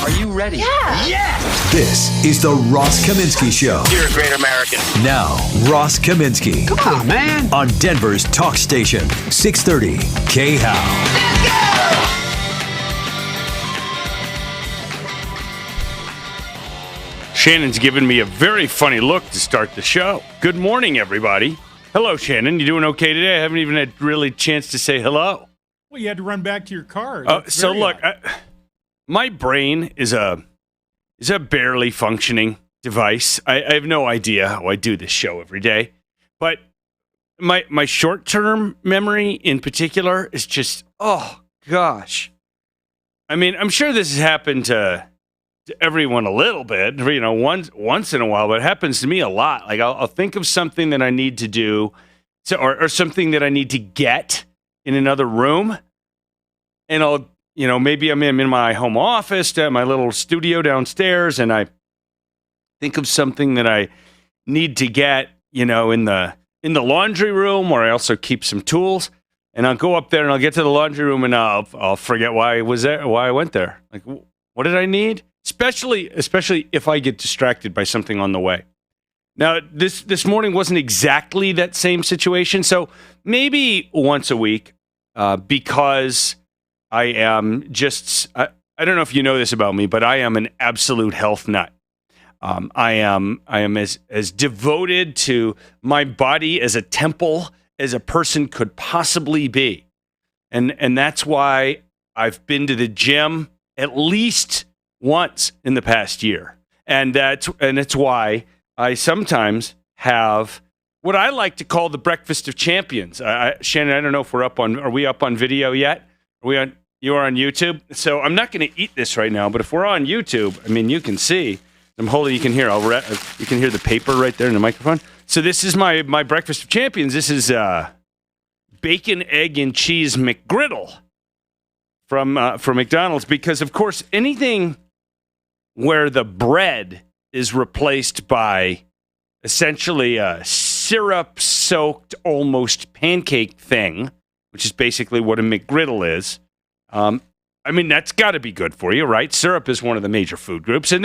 Are you ready? Yeah. Yes! This is the Ross Kaminsky Show. You're a great American. Now, Ross Kaminsky. Come on, man. On Denver's talk station, 630 KHOW. Shannon's given me a very funny look to start the show. Good morning, everybody. Hello, Shannon. You doing okay today? I haven't even had really chance to say hello. Well, you had to run back to your car. So look, my brain is a barely functioning device. I have no idea how I do this show every day, but my short-term memory in particular is just, oh gosh. I mean, I'm sure this has happened to everyone a little bit, once in a while, but it happens to me a lot. Like I'll think of something that I need to do, or something that I need to get in another room, and I'll, maybe I'm in my home office, at my little studio downstairs, and I think of something that I need to get, in the laundry room, where I also keep some tools, and I'll go up there and I'll get to the laundry room and I'll forget why I was there, why I went there. Like, what did I need? Especially if I get distracted by something on the way. Now, this morning wasn't exactly that same situation, so maybe once a week, because I am just, I don't know if you know this about me, but I am an absolute health nut. I am as devoted to my body as a temple as a person could possibly be. And that's why I've been to the gym at least once in the past year. And it's why I sometimes have what I like to call the breakfast of champions. Shannon, I don't know if are we up on video yet? You are on YouTube? So I'm not going to eat this right now, but if we're on YouTube, I mean, you can see, you can hear, you can hear the paper right there in the microphone. So this is my breakfast of champions. This is bacon, egg, and cheese McGriddle from McDonald's, because of course anything where the bread is replaced by essentially a syrup-soaked, almost pancake thing, which is basically what a McGriddle is. I mean, that's got to be good for you, right? Syrup is one of the major food groups, and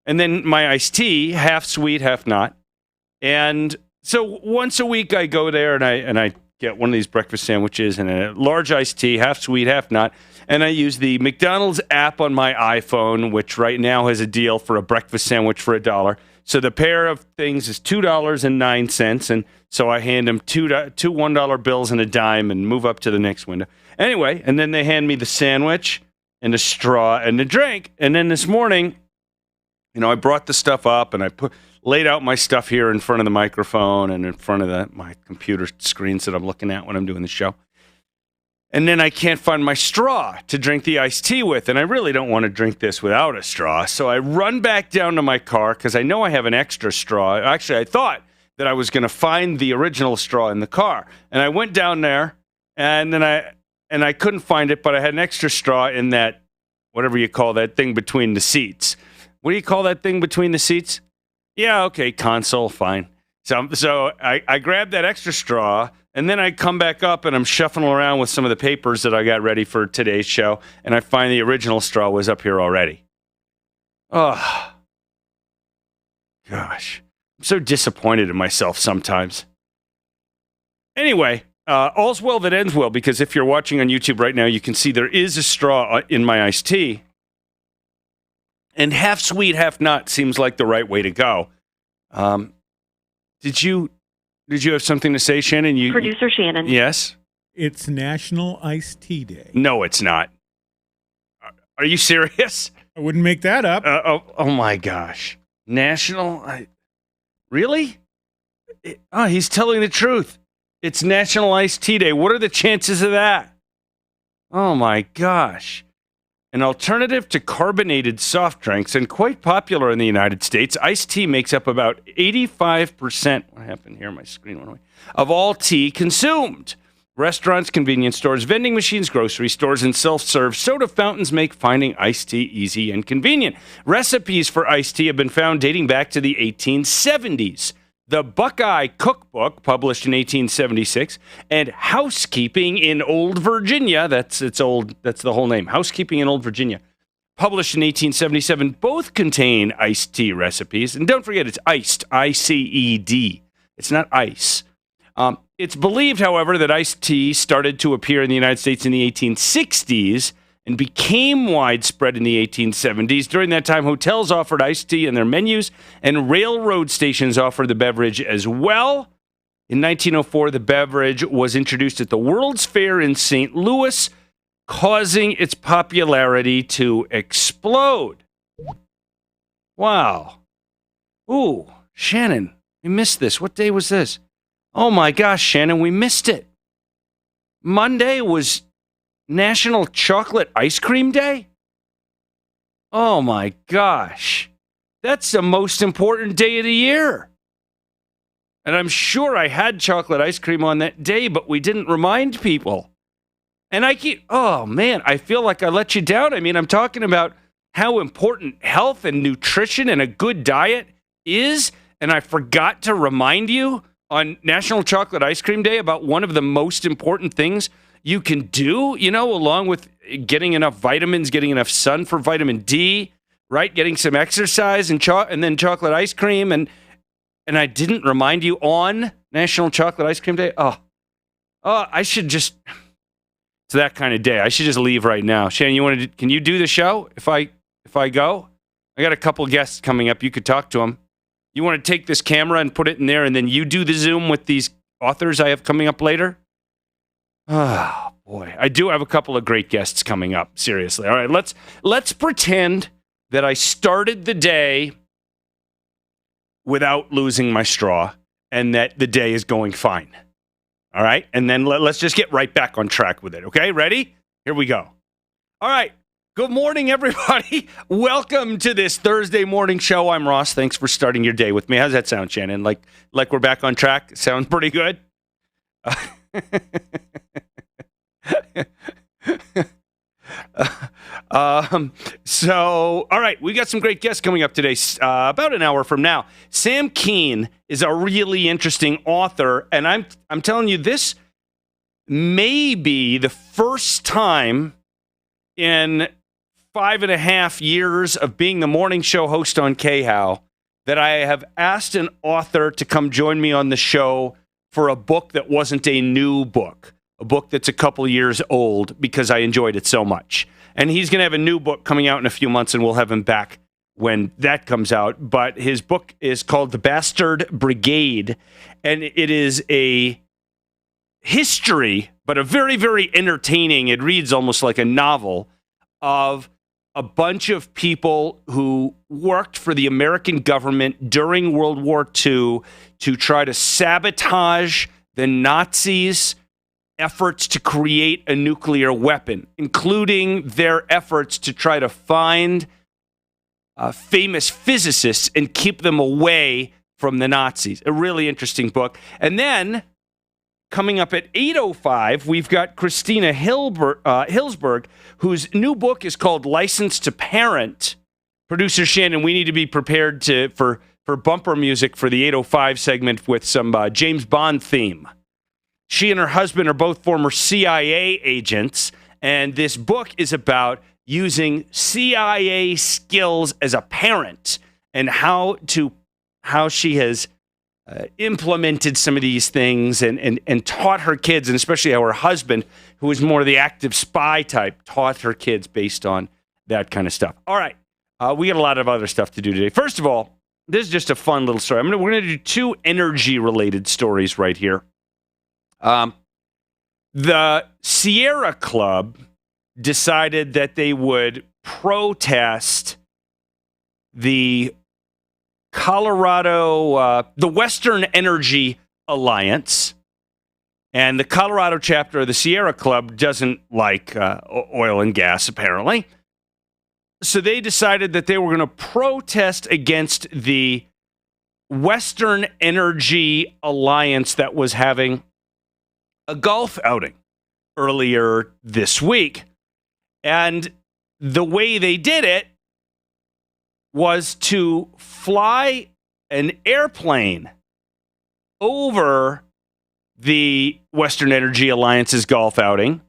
then my iced tea, half sweet, half not. And so once a week, I go there and I get one of these breakfast sandwiches and a large iced tea, half sweet, half not. And I use the McDonald's app on my iPhone, which right now has a deal for a breakfast sandwich for $1. So the pair of things is $2.09. And so I hand them two $1 bills and a dime and move up to the next window. Anyway, and then they hand me the sandwich and a straw and a drink. And then this morning, I brought the stuff up and I laid out my stuff here in front of the microphone and in front of my computer screens that I'm looking at when I'm doing the show. And then I can't find my straw to drink the iced tea with, and I really don't want to drink this without a straw. So I run back down to my car because I know I have an extra straw. Actually, I thought that I was going to find the original straw in the car. And I went down there, and then I couldn't find it, but I had an extra straw in that, whatever you call that thing between the seats. What do you call that thing between the seats? Yeah, okay, console, fine. So I grabbed that extra straw, and then I come back up, and I'm shuffling around with some of the papers that I got ready for today's show, and I find the original straw was up here already. Oh, gosh. I'm so disappointed in myself sometimes. Anyway, all's well that ends well, because if you're watching on YouTube right now, you can see there is a straw in my iced tea. And half sweet, half not seems like the right way to go. Did you have something to say, Shannon? Producer Shannon. Yes? It's National Iced Tea Day. No, it's not. Are you serious? I wouldn't make that up. Oh my gosh. Really? He's telling the truth. It's National Iced Tea Day. What are the chances of that? Oh my gosh. An alternative to carbonated soft drinks and quite popular in the United States, iced tea makes up about 85%, what happened here? My screen went away, of all tea consumed. Restaurants, convenience stores, vending machines, grocery stores, and self-serve soda fountains make finding iced tea easy and convenient. Recipes for iced tea have been found dating back to the 1870s. The Buckeye Cookbook, published in 1876, and Housekeeping in Old Virginia, that's the whole name, Housekeeping in Old Virginia, published in 1877, both contain iced tea recipes. And don't forget, it's iced, I-C-E-D. It's not ice. It's believed, however, that iced tea started to appear in the United States in the 1860s and became widespread in the 1870s. During that time, hotels offered iced tea in their menus, and railroad stations offered the beverage as well. In 1904, the beverage was introduced at the World's Fair in St. Louis, causing its popularity to explode. Wow. Ooh, Shannon, we missed this. What day was this? Oh my gosh, Shannon, we missed it. Monday was National Chocolate Ice Cream Day? Oh my gosh. That's the most important day of the year. And I'm sure I had chocolate ice cream on that day, but we didn't remind people. And oh man, I feel like I let you down. I mean, I'm talking about how important health and nutrition and a good diet is, and I forgot to remind you on National Chocolate Ice Cream Day about one of the most important things you can do, along with getting enough vitamins, getting enough sun for vitamin D, right? Getting some exercise and then chocolate ice cream. And I didn't remind you on National Chocolate Ice Cream Day. Oh, I should just, it's that kind of day. I should just leave right now. Shannon, can you do the show if I go? I got a couple guests coming up. You could talk to them. You want to take this camera and put it in there, and then you do the Zoom with these authors I have coming up later? Oh, boy. I do have a couple of great guests coming up. Seriously. All right, let's pretend that I started the day without losing my straw and that the day is going fine. All right? And then let's just get right back on track with it. Okay? Ready? Here we go. All right. Good morning, everybody. Welcome to this Thursday morning show. I'm Ross. Thanks for starting your day with me. How's that sound, Shannon? Like we're back on track? Sound pretty good? All right, we got some great guests coming up today, about an hour from now. Sam Kean is a really interesting author, and I'm telling you, this may be the first time in 5.5 years of being the morning show host on KHOW that I have asked an author to come join me on the show for a book that wasn't a new book, a book that's a couple years old, because I enjoyed it so much. And he's going to have a new book coming out in a few months, and we'll have him back when that comes out. But his book is called The Bastard Brigade, and it is a history, but a very, very entertaining, it reads almost like a novel, of a bunch of people who worked for the American government during World War II to try to sabotage the Nazis' efforts to create a nuclear weapon, including their efforts to try to find famous physicists and keep them away from the Nazis. A really interesting book. And then, coming up at 8:05, we've got Christina Hillsberg, whose new book is called License to Parent. Producer Shannon, we need to be prepared for bumper music for the 8:05 segment with some James Bond theme. She and her husband are both former CIA agents, and this book is about using CIA skills as a parent and how she has implemented some of these things and taught her kids, and especially how her husband, who is more of the active spy type, taught her kids based on that kind of stuff. All right. We got a lot of other stuff to do today. First of all, this is just a fun little story. We're going to do two energy-related stories right here. The Sierra Club decided that they would protest the the Western Energy Alliance, and the Colorado chapter of the Sierra Club doesn't like oil and gas, apparently. So they decided that they were going to protest against the Western Energy Alliance that was having a golf outing earlier this week. And the way they did it was to fly an airplane over the Western Energy Alliance's golf outing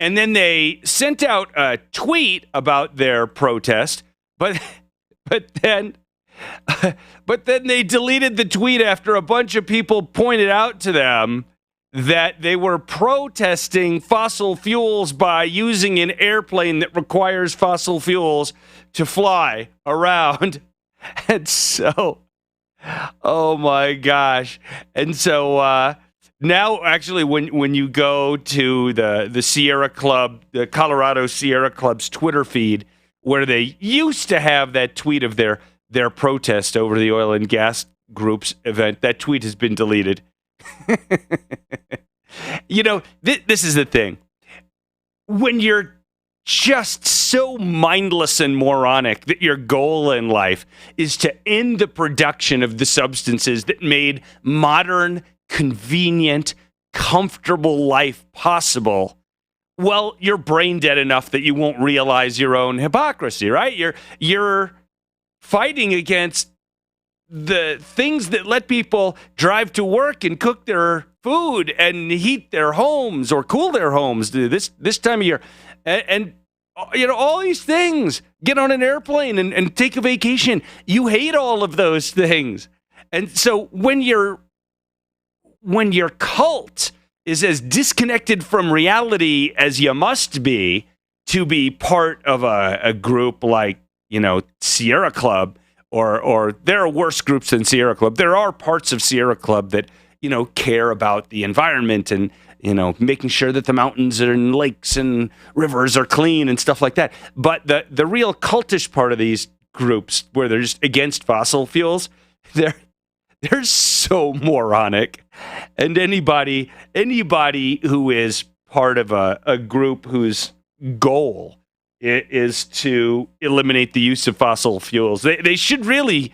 And then they sent out a tweet about their protest, but then they deleted the tweet after a bunch of people pointed out to them that they were protesting fossil fuels by using an airplane that requires fossil fuels to fly around. And so, oh my gosh. And so now actually when you go to the Sierra Club, the Colorado Sierra Club's Twitter feed, where they used to have that tweet of their protest over the oil and gas group's event, that tweet has been deleted. You know, this is the thing. When you're just so mindless and moronic that your goal in life is to end the production of the substances that made modern, convenient, comfortable life possible, well, you're brain dead enough that you won't realize your own hypocrisy, right? You're fighting against the things that let people drive to work and cook their food and heat their homes or cool their homes this time of year. And you know, all these things, get on an airplane and take a vacation. You hate all of those things. And so when your cult is as disconnected from reality as you must be to be part of a group like, you know, Sierra Club, or there are worse groups than Sierra Club. There are parts of Sierra Club that, you know, care about the environment and, you know, making sure that the mountains and lakes and rivers are clean and stuff like that. But the real cultish part of these groups, where they're just against fossil fuels, they're so moronic. And anybody who is part of a group whose goal is to eliminate the use of fossil fuels, they should really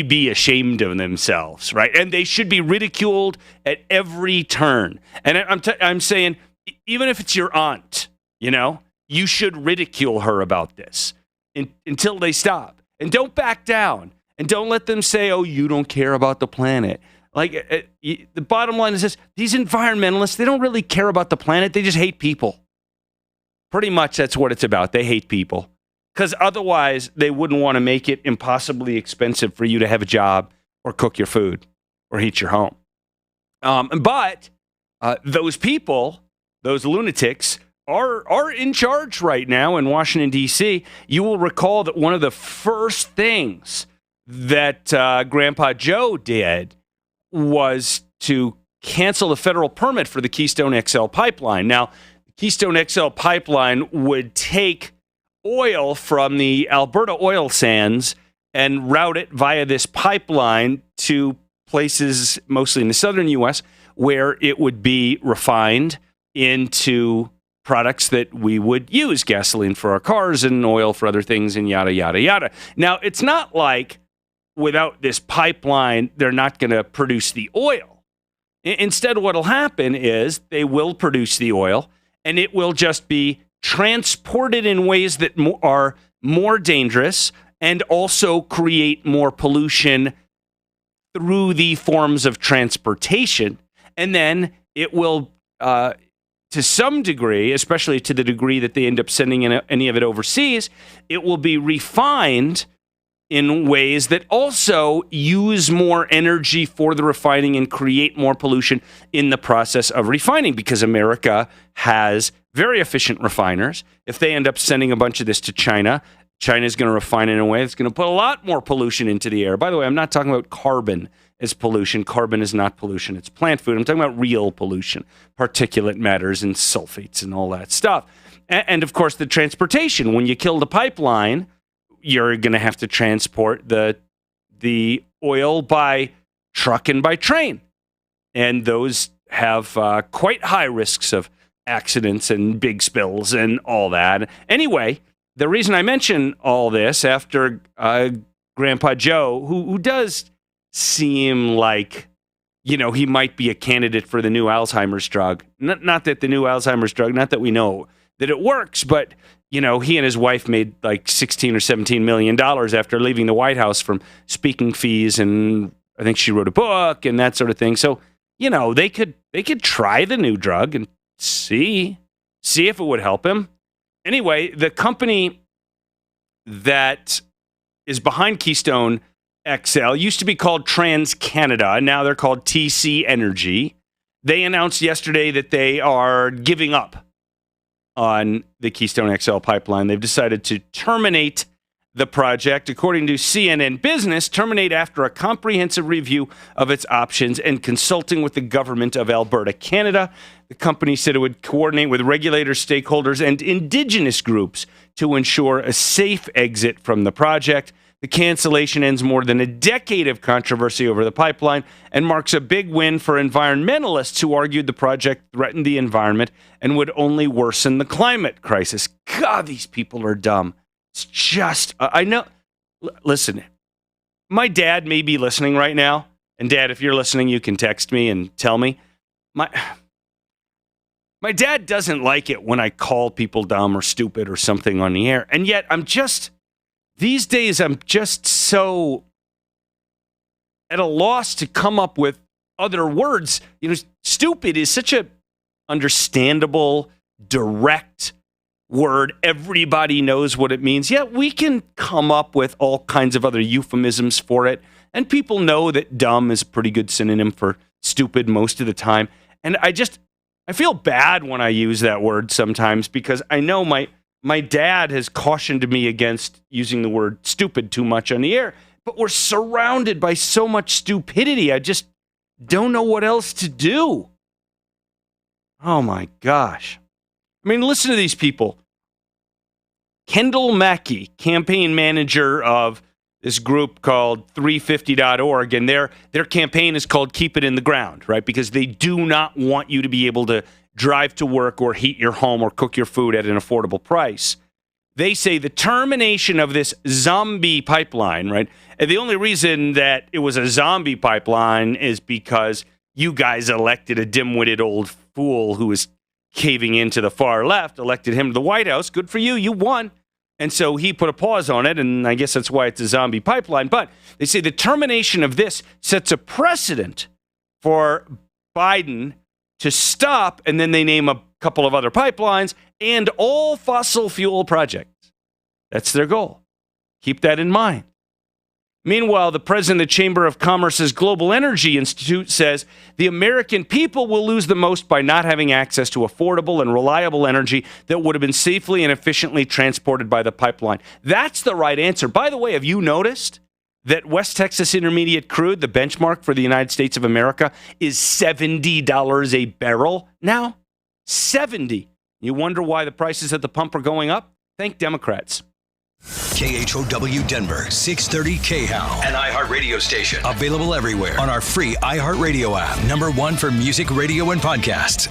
be ashamed of themselves, right? And they should be ridiculed at every turn. And I'm saying, even if it's your aunt, you know, you should ridicule her about this until they stop. And don't back down. And don't let them say, oh, you don't care about the planet. Like, the bottom line is this: these environmentalists, they don't really care about the planet. They just hate people. Pretty much that's what it's about. They hate people. Because otherwise, they wouldn't want to make it impossibly expensive for you to have a job or cook your food or heat your home. But those people, those lunatics, are in charge right now in Washington, D.C. You will recall that one of the first things that Grandpa Joe did was to cancel the federal permit for the Keystone XL pipeline. Now, the Keystone XL pipeline would take oil from the Alberta oil sands and route it via this pipeline to places mostly in the southern U.S. where it would be refined into products that we would use, gasoline for our cars and oil for other things and yada, yada, yada. Now, it's not like without this pipeline, they're not going to produce the oil. Instead, what will happen is they will produce the oil, and it will just be transported in ways that are more dangerous and also create more pollution through the forms of transportation. And then it will, to some degree, especially to the degree that they end up sending any of it overseas, it will be refined in ways that also use more energy for the refining and create more pollution in the process of refining, because America has very efficient refiners. If they end up sending a bunch of this to China, China's going to refine it in a way that's going to put a lot more pollution into the air. By the way, I'm not talking about carbon as pollution. Carbon is not pollution. It's plant food. I'm talking about real pollution, particulate matters and sulfates and all that stuff. And of course, the transportation. When you kill the pipeline, you're going to have to transport the oil by truck and by train. And those have quite high risks of accidents and big spills and all that. Anyway, the reason I mention all this after Grandpa Joe, who does seem like, you know, he might be a candidate for the new Alzheimer's drug. Not that the new Alzheimer's drug, not that we know that it works, but you know, he and his wife made like $16 or $17 million after leaving the White House from speaking fees, and I think she wrote a book and that sort of thing. So, you know, they could try the new drug and see see if it would help him. Anyway, the company that is behind Keystone XL used to be called TransCanada. Now they're called TC Energy. They announced yesterday that they are giving up on the Keystone XL pipeline. They've decided to terminate the project. According to CNN Business, terminate after a comprehensive review of its options and consulting with the government of Alberta, Canada. The company said it would coordinate with regulators, stakeholders, and Indigenous groups to ensure a safe exit from the project. The cancellation ends more than a decade of controversy over the pipeline and marks a big win for environmentalists who argued the project threatened the environment and would only worsen the climate crisis. God, these people are dumb. It's just, I know, listen, my dad may be listening right now. And Dad, if you're listening, you can text me and tell me. My dad doesn't like it when I call people dumb or stupid or something on the air. And yet these days, I'm just so at a loss to come up with other words. Stupid is such a understandable, direct word. Everybody knows what it means. Yeah, we can come up with all kinds of other euphemisms for it. And people know that dumb is a pretty good synonym for stupid most of the time. And I feel bad when I use that word sometimes because I know my dad has cautioned me against using the word stupid too much on the air. But we're surrounded by so much stupidity. I just don't know what else to do. Oh my gosh. I mean, listen to these people. Kendall Mackey, campaign manager of this group called 350.org, and their campaign is called Keep It in the Ground, right? Because they do not want you to be able to drive to work or heat your home or cook your food at an affordable price. They say the termination of this zombie pipeline, right? And the only reason that it was a zombie pipeline is because you guys elected a dim-witted old fool who was caving into the far left, elected him to the White House. Good for you. You won. And so he put a pause on it, and I guess that's why it's a zombie pipeline. But they say the termination of this sets a precedent for Biden to stop, and then they name a couple of other pipelines and all fossil fuel projects. That's their goal. Keep that in mind. Meanwhile, the president of the Chamber of Commerce's Global Energy Institute says the American people will lose the most by not having access to affordable and reliable energy that would have been safely and efficiently transported by the pipeline. That's the right answer. By the way, have you noticed that West Texas Intermediate crude, the benchmark for the United States of America, is $70 a barrel now? 70. You wonder why the prices at the pump are going up? Thank Democrats. KHOW Denver, 630 KHOW. An iHeartRadio station. Available everywhere on our free iHeartRadio app. #1 for music, radio, and podcasts.